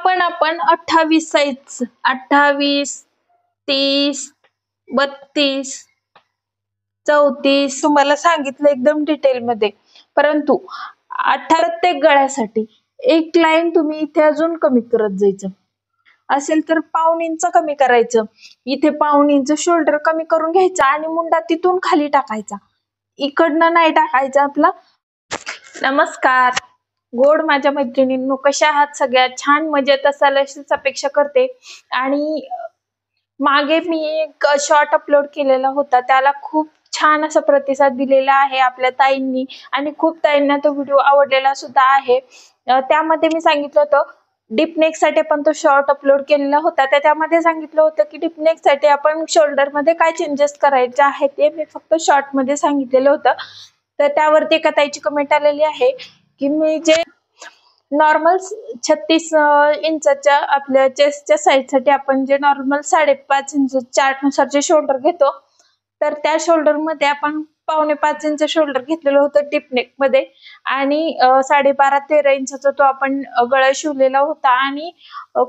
पण आपण 28 साईज 28, 30, 32, 34 तुम्हाला सांगितलं एकदम डिटेल मध्ये, परंतु 18 प्रत्येक गळ्यासाठी एक लाईन तुम्ही इथे अजून कमी करत जायचं. असेल तर पाऊण इंच कमी करायचं. इथे पाऊण इंच शोल्डर कमी करून घ्यायचा आणि मुंडा तिथून खाली टाकायचा, इकडनं नाही टाकायचा आपला. नमस्कार गोड माझ्या मैत्रिणींनो, कशा आहात सगळ्या? छान मजेत असाल अशीच अपेक्षा करते. आणि मागे मी एक शॉर्ट अपलोड केलेला होता, त्याला खूप छान असा प्रतिसाद दिलेला आहे आपल्या ताईंनी आणि खूप ताईंना तो व्हिडिओ आवडलेला सुद्धा आहे. त्यामध्ये मी सांगितलं होतं डीपनेक साठी आपण तो शॉर्ट अपलोड केलेला होता. त्यामध्ये सांगितलं होतं की डीपनेक साठी आपण शोल्डर मध्ये काय चेंजेस करायचे आहेत ते मी फक्त शॉर्ट मध्ये सांगितलेलं होतं. तर त्यावरती एका ताईची कमेंट आलेली आहे की मी जे नॉर्मल 36 इंचाच्या आपल्या चेस्टच्या साईज साठी आपण जे नॉर्मल 5.5 इंच चार्ट नुसार जे शोल्डर घेतो, तर त्या शोल्डर मध्ये आपण 5.25 इंच शोल्डर घेतलेलं होतं डीपनेक मध्ये आणि 12.5-13 इंचाचा तो आपण गळा शिवलेला होता आणि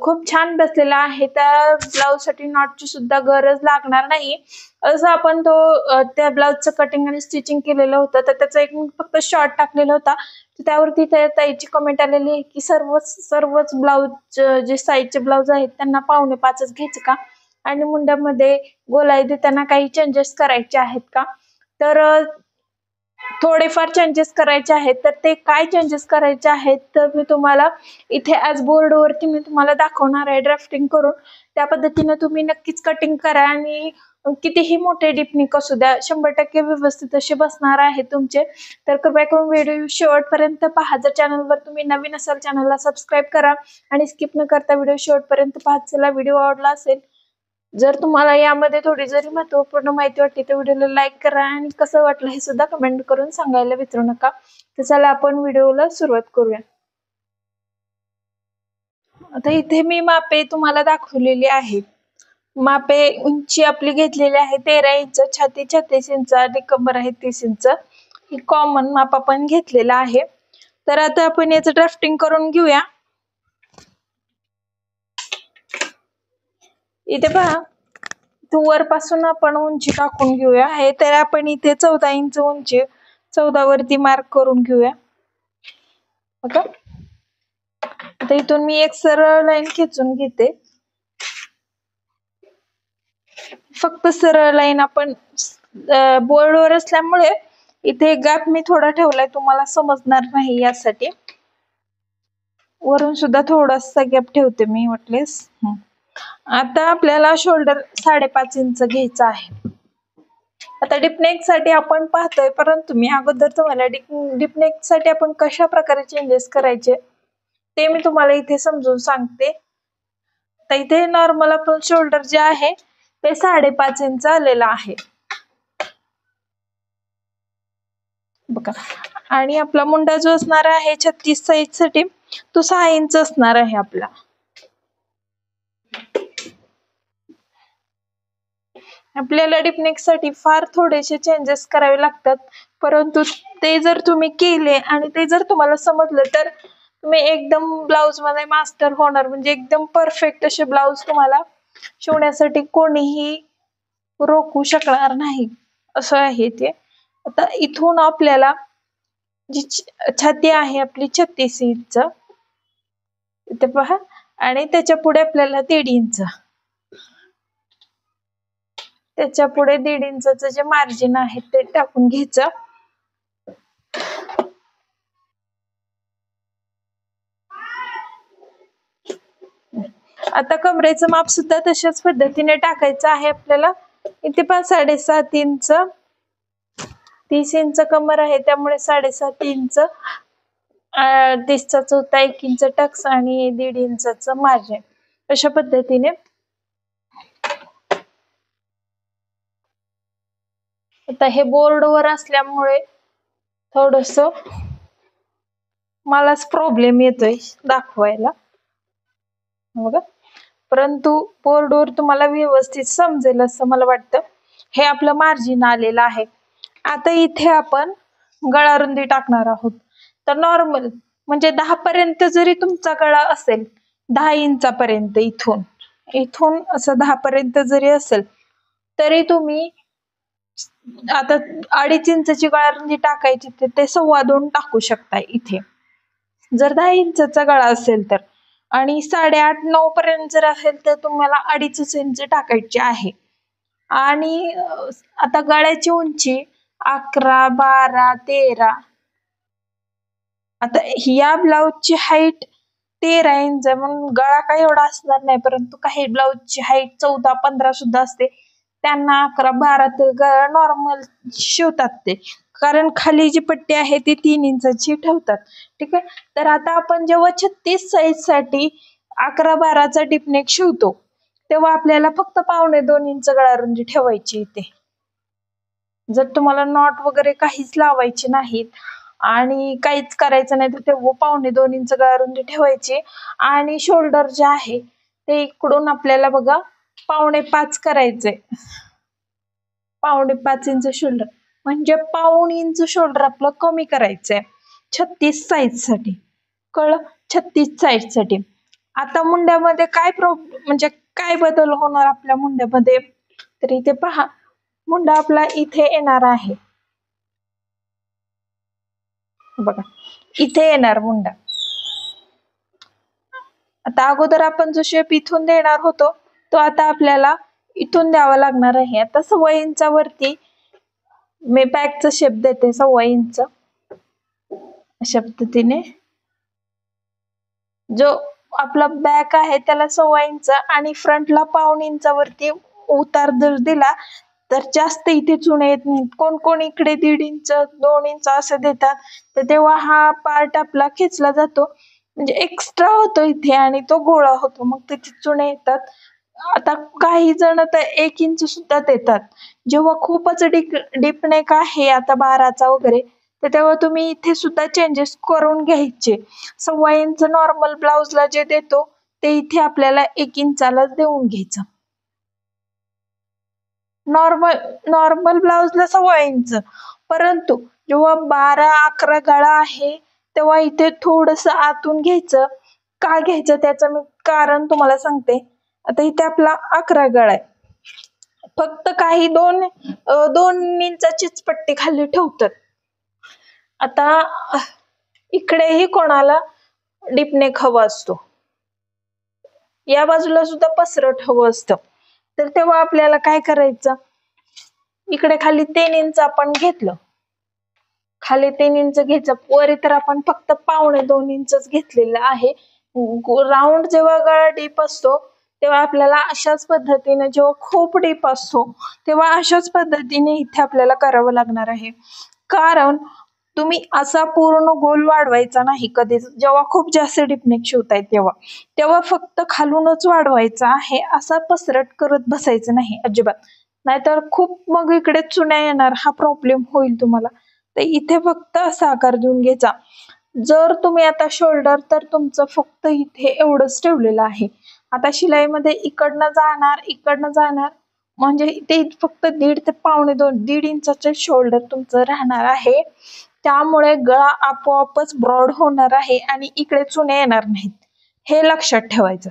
खूप छान बसलेला आहे. त्या ब्लाउज साठी नॉटची सुद्धा गरज लागणार नाही असं आपण तो त्या ब्लाउजचं कटिंग आणि स्टिचिंग केलेलं होतं. तर त्याचा एक फक्त शॉर्ट टाकलेला होता. त्यावरती त्या ताईची कमेंट आलेली आहे की सर्वच ब्लाउज जे साईजचे ब्लाउज आहेत त्यांना 5.25च घ्यायचं का आणि मुंड्यामध्ये गोलाई देताना काही चेंजेस करायचे आहेत का? तर थोडेफार चेंजेस करायचे आहेत. तर ते काय चेंजेस करायचे आहेत तर मी तुम्हाला इथे आज बोर्डवरती मी तुम्हाला दाखवणार आहे ड्राफ्टिंग करून. त्या पद्धतीने तुम्ही नक्कीच कटिंग करा आणि कितीही मोठे डीपनेक असू द्या 100% व्यवस्थित असे बसणार आहे तुमचे. तर कृपया करून व्हिडिओ शेवटपर्यंत पहा. जर चॅनलवर तुम्ही नवीन असाल चॅनलला सबस्क्राईब करा आणि स्किप न करता व्हिडिओ शेवटपर्यंत पहा. चला व्हिडिओ आवडला असेल, जर तुम्हाला यामध्ये थोडी जरी महत्त्वपूर्ण माहिती वाटली तर व्हिडिओला लाईक करा आणि कसं वाटलं हे सुद्धा कमेंट करून सांगायला विसरू नका. तर चला आपण व्हिडिओला सुरुवात करूया. आता इथे मी मापे तुम्हाला दाखवलेली आहे. मापे उंची आपली घेतलेली आहे 13 इंच, छाती 36 इंच आणि कमर आहे 30 इंच. ही कॉमन माप आपण घेतलेला आहे. तर आता आपण याचं ड्राफ्टिंग करून घेऊया. इथे पहा, वरपासून आपण उंची टाकून घेऊया. हे तर आपण इथे 14 इंच उंची 14 वरती मार्क करून घेऊया. बघा आता इथून मी एक सरळ लाईन खेचून घेते. फक्त सरळ लाईन आपण बोर्डवर असल्यामुळे इथे गॅप मी थोडा ठेवलाय, तुम्हाला समजणार नाही यासाठी. वरून सुद्धा थोडासा गॅप ठेवते मी वाटलेस. आता आपल्याला शोल्डर 5.5 इंच घ्यायचा आहे. आता डीपनेक साठी आपण पाहतोय, परंतु मी अगोदर तुम्हाला डीपनेक साठी आपण कशा प्रकारे चेंजेस करायचे ते मी तुम्हाला इथे समजून सांगते. तर इथे नॉर्मल आपण शोल्डर जे आहे ते 5.5 इंच आलेला आहे बघा. आणि आपला मुंडा जो असणार आहे 36 साईज साठी तो 6 इंच असणार आहे आपला. आपल्याला डीपनेक साठी फार थोडेसे चेंजेस करावे लागतात, परंतु ते जर तुम्ही केले आणि ते जर तुम्हाला समजलं तर तुम्ही एकदम ब्लाउज मध्ये मास्टर होणार. म्हणजे एकदम परफेक्ट असे ब्लाउज तुम्हाला शिवण्यासाठी कोणीही रोखू शकणार नाही असं आहे ते. आता इथून आपल्याला जी छाती आहे आपली 36 इंच इथे पहा आणि त्याच्या पुढे आपल्याला 1.5 इंच, त्याच्या पुढे 1.5 इंचाचं जे मार्जिन आहे ते टाकून घ्यायचं. आता कमरेचं माप सुद्धा तशाच पद्धतीने टाकायचं आहे आपल्याला. इथे पण 7.5 इंच, 30 इंच कमर आहे त्यामुळे 7.5 इंच, 30चा चौथा 1 इंच टक्स आणि 1.5 इंचाचं मार्जिन. अशा पद्धतीने आता हे बोर्डवर असल्यामुळे थोडस मलाच प्रॉब्लेम येतोय दाखवायला बघा, परंतु बोर्डवर तुम्हाला व्यवस्थित समजेल असं मला वाटतं. हे आपलं मार्जिन आलेलं आहे. आता इथे आपण गळा रुंदी टाकणार आहोत. तर नॉर्मल म्हणजे 10 पर्यंत जरी तुमचा गळा असेल 10 इंचापर्यंत इथून इथून असं 10 पर्यंत जरी असेल तरी तुम्ही आता 2.5 इंचाची गळारुंदी टाकायची ते 2.25 टाकू शकता इथे, जर 10 इंचाचा गळा असेल तर. आणि 8.5-9 पर्यंत जर असेल तर तुम्हाला 2.5 इंच टाकायची आहे. आणि आता गळ्याची उंची 11, 12, 13. आता या ब्लाऊजची हाईट 13 इंच, म्हणून गळा काही एवढा असणार नाही, परंतु काही ब्लाऊजची हाईट 14-15 सुद्धा असते. त्यांना 11-12 तर गळा नॉर्मल शिवतात ते, कारण खाली जी पट्टी आहे ती 3 इंचाची ठेवतात. ठीक आहे. तर आता आपण जेव्हा 36 साईज साठी 11-12चा डिपनेक शिवतो तेव्हा आपल्याला फक्त 2.25 इंच गळारुंदी ठेवायची इथे. जर तुम्हाला नॉट वगैरे काहीच लावायचे नाहीत आणि काहीच करायचं नाही तर तेव्हा 2.25 इंच गळारुंदी ठेवायची. आणि शोल्डर जे आहे ते इकडून आपल्याला बघा 4.5 करायचंय. 4.5 इंच शोल्डर म्हणजे 1/2 इंच शोल्डर आपलं कमी करायचंय 36 साईज साठी. कळलं? 36 साईज साठी. आता मुंड्यामध्ये काय म्हणजे काय बदल होणार आपल्या मुंड्यामध्ये, तर इथे पहा, मुंडा आपला इथे येणार आहे बघा, इथे येणार मुंडा. आता अगोदर आपण जो शेप इथून देणार होतो तो आता आपल्याला इथून द्यावा लागणार आहे. आता 1.25 इंचावरती मी बॅकचा शेप देते 1.25 इंच अशा पद्धतीने. जो आपला बॅक आहे त्याला 1.25 इंच आणि फ्रंटला 1/2 इंचावरती उतार जर दिला तर जास्त इथे चुणे येत नाहीत. कोण कोण इकडे 1.5 इंच 2 इंच असं देतात, तर तेव्हा हा पार्ट आपला खेचला जातो, म्हणजे एक्स्ट्रा होतो इथे आणि तो गोळा होतो, मग तिथे चुणे येतात. आता काही जण तर 1 इंच सुद्धा देतात. जेव्हा खूपच डीप नेक आहे आता 12चा वगैरे, तर तेव्हा तुम्ही इथे सुद्धा चेंजेस करून घ्यायचे. 1.25 इंच नॉर्मल ब्लाउजला जे देतो ते इथे आपल्याला 1 इंचालाच देऊन घ्यायचं. नॉर्मल ब्लाउजला 1.25 इंच, परंतु जेव्हा 12-11 गळा आहे तेव्हा इथे थोडस आतून घ्यायचं. का घ्यायचं त्याचं मी कारण तुम्हाला सांगते. आता इथे आपला 11 गळा आहे, फक्त काही 2 इंचाचीच पट्टी खाली ठेवतात. आता इकडेही कोणाला डीपनेक हवा असतो, या बाजूला सुद्धा पसरट हवं असतं, तर तेव्हा आपल्याला काय करायचं, इकडे खाली 3 इंच आपण घेतलं, खाली 3 इंच घ्यायचं, वरी तर आपण फक्त 2.25 इंचच घेतलेलं आहे. राऊंड जेव्हा गळा डीप असतो तेव्हा आपल्याला अशाच पद्धतीने, जेव्हा खूप डीप असतो तेव्हा अशाच पद्धतीने इथे आपल्याला करावं लागणार आहे. कारण तुम्ही असा पूर्ण गोल वाढवायचा नाही कधीच, जेव्हा खूप जास्त डीपनेक शिवताय तेव्हा तेव्हा फक्त खालूनच वाढवायचा आहे, असा पसरट करत बसायचं नाही अजिबात, नाहीतर खूप मग इकडे चुण्या येणार, हा प्रॉब्लेम होईल तुम्हाला. तर इथे फक्त असा आकार देऊन घ्यायचा. जर तुम्ही आता शोल्डर तर तुमचं फक्त इथे एवढंच ठेवलेलं आहे, आता शिलाईमध्ये इकडनं जाणार म्हणजे ते फक्त 1.5 ते 1.25 इंचाचे शोल्डर तुमचं राहणार आहे. त्यामुळे गळा आपोआपच ब्रॉड होणार आहे आणि इकडे चुणे येणार नाहीत, हे लक्षात ठेवायचं.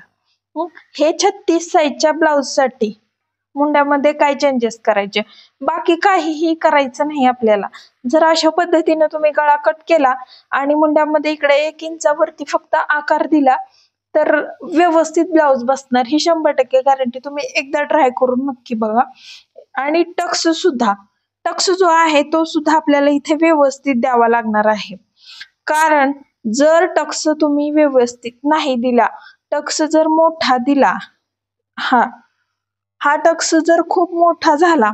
हे 36 साईजच्या ब्लाउज साठी मुंड्यामध्ये काय चेंजेस करायचे, बाकी काहीही करायचं नाही आपल्याला. जर अशा पद्धतीने तुम्ही गळा कट केला आणि मुंड्यामध्ये इकडे 1 इंचावरती फक्त आकार दिला तर व्यवस्थित ब्लाउज बसणार, ही 100% गॅरंटी. तुम्ही एकदा ट्राय करून नक्की बघा. आणि टक्स जो आहे तो सुद्धा आपल्याला इथे व्यवस्थित द्यावा लागणार आहे, कारण जर टक्स तुम्ही व्यवस्थित नाही दिला, टक्स जर मोठा दिला, हा टक्स जर खूप मोठा झाला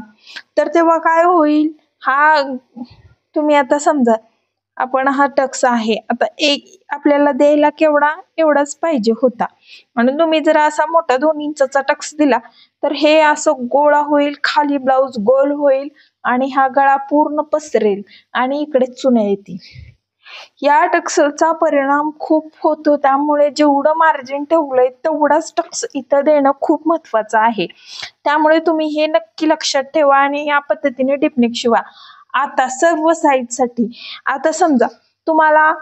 तर तेव्हा काय होईल, तुम्ही आता समजा आपण हा टक्स आहे, आता एक आपल्याला द्यायला केवढा, एवढाच पाहिजे होता, म्हणून तुम्ही जर असा मोठा 2 इंचाचा टक्स दिला तर हे असं गोळा होईल, खाली ब्लाउज गोल होईल आणि हा गळा पूर्ण पसरेल आणि इकडे चुण्या येतील. या टक्सचा परिणाम खूप होतो, त्यामुळे जेवढं मार्जिन ठेवलंय तेवढाच टक्स इथं देणं खूप महत्वाचं आहे. त्यामुळे तुम्ही हे नक्की लक्षात ठेवा आणि या पद्धतीने डिपनेक शिवा. आता सर्व साईज साठी, आता समजा तुम्हाला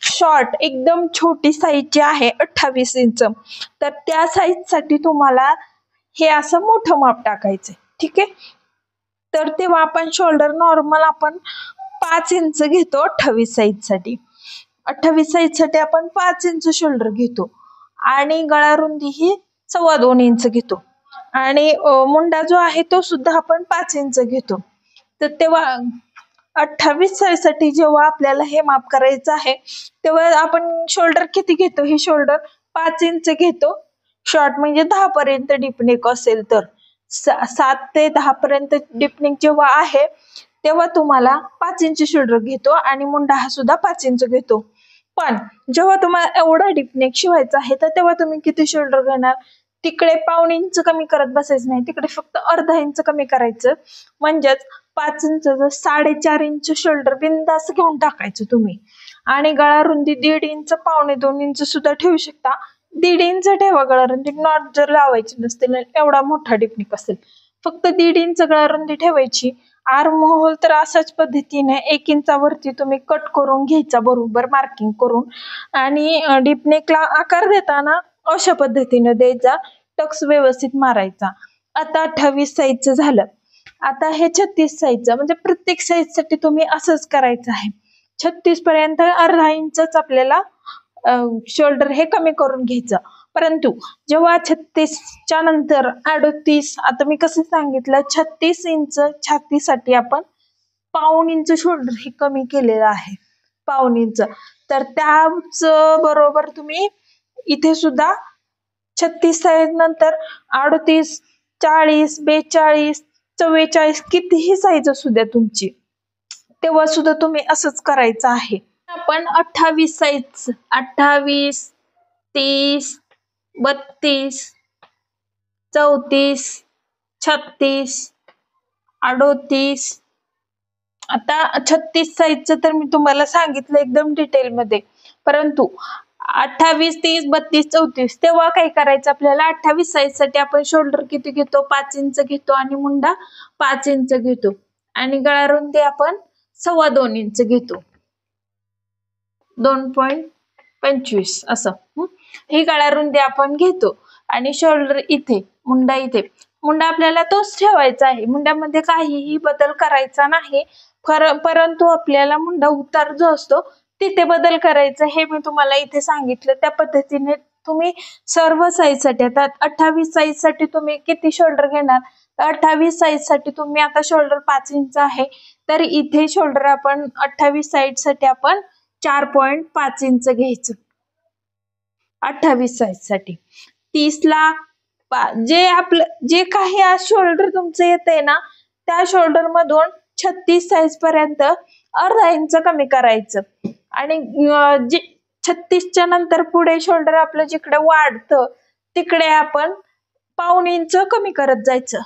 शॉर्ट एकदम छोटी साईज जी आहे 28 इंच, तर त्या साईज साठी तुम्हाला हे असं मोठं माप टाकायचंय. ठीक आहे. तर तेव्हा आपण शोल्डर नॉर्मल आपण 5 इंच घेतो 28 साईज साठी. 28 साईज साठी आपण 5 इंच शोल्डर घेतो आणि गळा रुंदी ही 2.25 इंच घेतो आणि मुंडा जो आहे तो सुद्धा आपण 5 इंच घेतो. तर तेव्हा 28 साईज साठी जेव्हा आपल्याला हे माप करायचं आहे तेव्हा आपण शोल्डर किती घेतो, हे शोल्डर 5 इंच घेतो. शॉर्ट म्हणजे 10 पर्यंत डिपनेक असेल तर 7 ते 10 पर्यंत डिपनेक जेव्हा आहे तेव्हा तुम्हाला 5 इंच शोल्डर घेतो आणि मुंडा हा सुद्धा 5 इंच घेतो. पण जेव्हा तुम्हाला एवढा डिपनेक शिवायचा आहे तर तेव्हा तुम्ही किती शोल्डर घेणार, तिकडे 1.5 इंच कमी करत बसायचं नाही, तिकडे फक्त अर्धा इंच कमी करायचं. म्हणजेच 5 इंच 4.5 इंच शोल्डर बिंदास घेऊन टाकायचं तुम्ही. आणि गळा रुंदी 1.5 इंच 1.25 इंच सुद्धा ठेवू शकता. 1.5 इंच ठेवा गळा रुंदी, नॉट जर लावायची नसतील एवढा मोठा डिपनिक असेल, फक्त 1.5 इंच गळा रुंदी ठेवायची. आर्म होल तर अशाच पद्धतीने 1 इंचावरती तुम्ही कट करून घ्यायचा बरोबर मार्किंग करून आणि डिपनेकला आकार देताना अशा पद्धतीने द्यायचा, टक्स व्यवस्थित मारायचा. आता 28 साईजचं झालं. आता हे 36 साईजचं, म्हणजे प्रत्येक साईज साठी तुम्ही असंच करायचं आहे. 36 पर्यंत अर्धा इंचच आपल्याला शोल्डर हे कमी करून घ्यायचं. परंतु जेव्हा 36च्या नंतर 38, आता मी कसं सांगितलं 36 इंच छातीसाठी आपण 1.25 इंच शोल्डर हे कमी केलेलं आहे, 1.25 इंच. तर त्याच बरोबर तुम्ही इथे सुद्धा 36 साईज नंतर 38, 40, 42, 44 कितीही साईज असू द्या तुमची, तेव्हा सुद्धा तुम्ही असंच करायचं आहे. आपण 28 साईज 28, 30, 32, 34, 36, 38, आता 36 साईजचं तर मी तुम्हाला सांगितलं एकदम डिटेल मध्ये. परंतु 28, 30, 32, 34 तेव्हा काय करायचं आपल्याला, 28 साईज साठी आपण शोल्डर किती घेतो, 5 इंच घेतो आणि मुंडा 5 इंच घेतो आणि गळा रुंदी आपण 2.25 इंच घेतो, 2.25 असं. ही गळा रुंदी आपण घेतो आणि शोल्डर इथे, मुंडा इथे. मुंडा आपल्याला तोच ठेवायचा आहे, मुंड्यामध्ये काहीही बदल करायचा नाही. परंतु आपल्याला मुंडा उतार जो असतो तिथे बदल करायचा, हे मी तुम्हाला इथे सांगितलं. त्या पद्धतीने तुम्ही सर्व साईज साठी, आता 28 साईज साठी तुम्ही किती शोल्डर घेणार, 28 साईज साठी तुम्ही आता शोल्डर 5 इंच आहे, तर इथे शोल्डर आपण 28 साईज साठी आपण 4.5 इंच घ्यायचं 28 साईज साठी. 30 ला जे आपलं जे काही आज शोल्डर तुमचं येतंय ना, त्या शोल्डर मधून 36 साईज पर्यंत अर्धा इंच कमी करायचं आणि जे 36च्या नंतर पुढे शोल्डर आपलं जिकडे वाढतं तिकडे आपण 1.25 इंच कमी करत जायचं.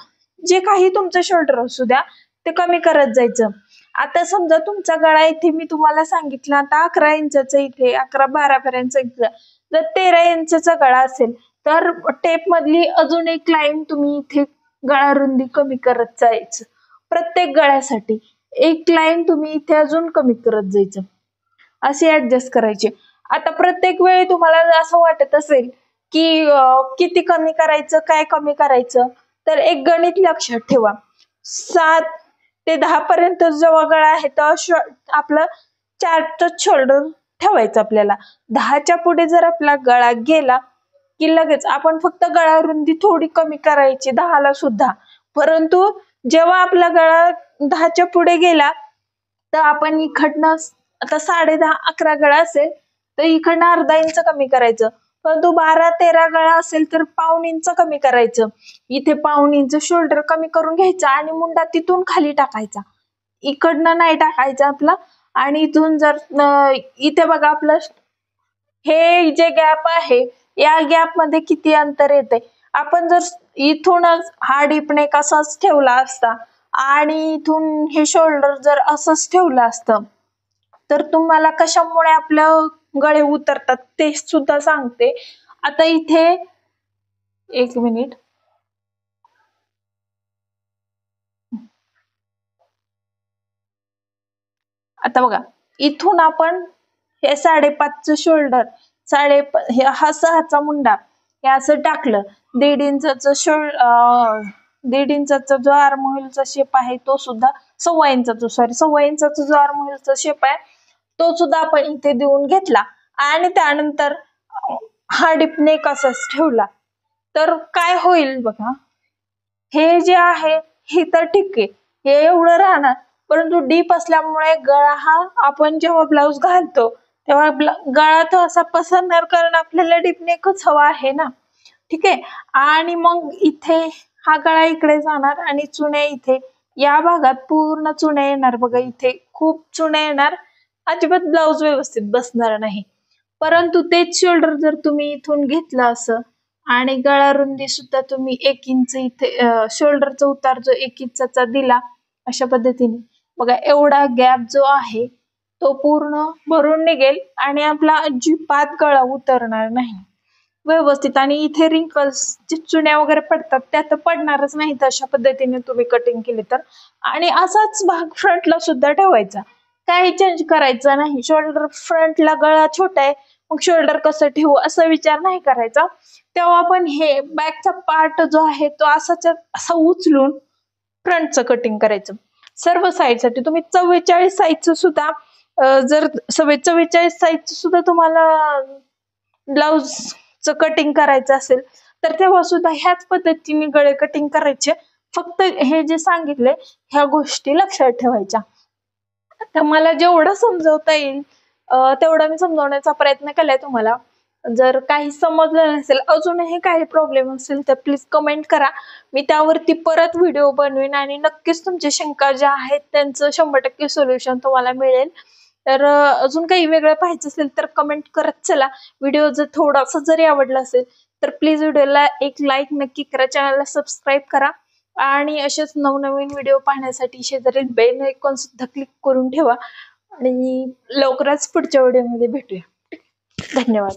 जे काही तुमचं शोल्डर असू द्या ते कमी करत जायचं. आता समजा तुमचा गळा इथे मी तुम्हाला सांगितलं आता 11 इंचाचा, इथे 11-12 पर्यंत, जर 13 इंचाचा गळा असेल तर टेप मधली अजून एक लाईन तुम्ही इथे गळा रुंदी कमी करत जायचं. प्रत्येक गळ्यासाठी एक लाईन तुम्ही इथे अजून कमी करत जायचं, असे ऍडजस्ट करायचे. आता प्रत्येक वेळी तुम्हाला असं वाटत असेल की किती कमी करायचं, काय कमी करायचं, तर एक गणित लक्षात ठेवा. 7 ते 10 पर्यंत जेव्हा गळा आहे तेव्हा आपलं 4च शोल्डर ठेवायचं आपल्याला. 10च्या पुढे जर आपला गळा गेला की लगेच आपण फक्त गळा रुंदी थोडी कमी करायची 10ला सुद्धा. परंतु जेव्हा आपला गळा 10च्या पुढे गेला तर आपण इकडनं, आता 10:30 11 गळा असेल तर इकडनं अर्धा इंच कमी करायचं. परंतु 12-13 गळा असेल तर 1.25 इंच कमी करायचं. इथे 1.25 इंच शोल्डर कमी करून घ्यायचा आणि मुंडा तिथून खाली टाकायचा, इकडनं नाही टाकायचा आपला. आणि इथून जर इथे बघा आपलं हे जे गॅप आहे या गॅप मध्ये किती अंतर येते. आपण जर इथूनच हा डिपनेक असाच ठेवला असता आणि इथून हे शोल्डर जर असंच ठेवलं असतं तर तुम्हाला कशामुळे आपलं गळे उतरतात ते सुद्धा सांगते. आता इथे एक मिनिट, आता बघा इथून आपण हे 5.5चं शोल्डर, हा 6चा मुंडा हे असं टाकलं. 1.5 इंचाचा जो आर्म होलचा शेप आहे तो सुद्धा 1.25 इंचाचा जो आर्म होलचा शेप आहे तो सुद्धा आपण इथे देऊन घेतला. आणि त्यानंतर हा डिपनेक असाच ठेवला. तर काय होईल बघा, हे जे आहे हे तर ठीक आहे, हे एवढं राहणार. परंतु डीप असल्यामुळे गळा हा आपण जेव्हा ब्लाऊज घालतो तेव्हा गळा तो असा पसरणार, कारण आपल्याला डीपनेकच हवा आहे ना. ठीक आहे. आणि मग इथे हा गळा इकडे जाणार आणि चुण्या इथे या भागात पूर्ण चुण्या येणार बघा. इथे खूप चुण्या येणार, अजिबात ब्लाऊज व्यवस्थित बसणार नाही. परंतु तेच शोल्डर जर तुम्ही इथून घेतलं असं आणि गळा रुंदी सुद्धा तुम्ही 1 इंच इथे शोल्डरचा उतार जो 1 इंचाचा दिला अशा पद्धतीने बघा, एवढा गॅप जो आहे तो पूर्ण भरून निघेल आणि आपला अजिबात गळा उतरणार नाही व्यवस्थित. आणि इथे रिंकल्स जे चुण्या वगैरे पडतात त्या तर पडणारच नाहीत अशा पद्धतीने तुम्ही कटिंग केली तर. आणि असाच भाग फ्रंटला सुद्धा ठेवायचा, काही चेंज करायचं नाही. शोल्डर फ्रंटला गळा छोटा आहे मग शोल्डर कसं ठेवू असा विचार नाही करायचा. तेव्हा आपण हे बॅकचा पार्ट जो आहे तो असा उचलून फ्रंटचं कटिंग करायचं. सर्व साईडसाठी तुम्ही 44 साईजचं सुद्धा जर 44 साईजचं सुद्धा तुम्हाला ब्लाऊजचं कटिंग करायचं असेल तर तेव्हा सुद्धा ह्याच पद्धतीने गळे कटिंग करायचे. फक्त हे जे सांगितले ह्या गोष्टी लक्षात ठेवायच्या. आता मला जेवढं समजवता येईल तेवढं मी समजवण्याचा प्रयत्न केलाय तुम्हाला. जर काही समजलं नसेल, अजूनही काही प्रॉब्लेम असेल तर प्लीज कमेंट करा, मी त्यावरती परत व्हिडिओ बनवीन आणि नक्कीच तुमच्या शंका ज्या आहेत त्यांचं 100% सोल्युशन तुम्हाला मिळेल. तर अजून काही वेगळं पाहायचं असेल तर कमेंट करत चला. व्हिडिओ जर थोडासा जरी आवडला असेल तर प्लीज व्हिडिओला एक लाईक नक्की करा, चॅनलला सबस्क्राईब करा आणि असेच नवनवीन व्हिडिओ पाहण्यासाठी शेजारील बेल आयकॉन सुद्धा क्लिक करून ठेवा. आणि लवकरच पुढच्या व्हिडिओमध्ये भेटूया. धन्यवाद.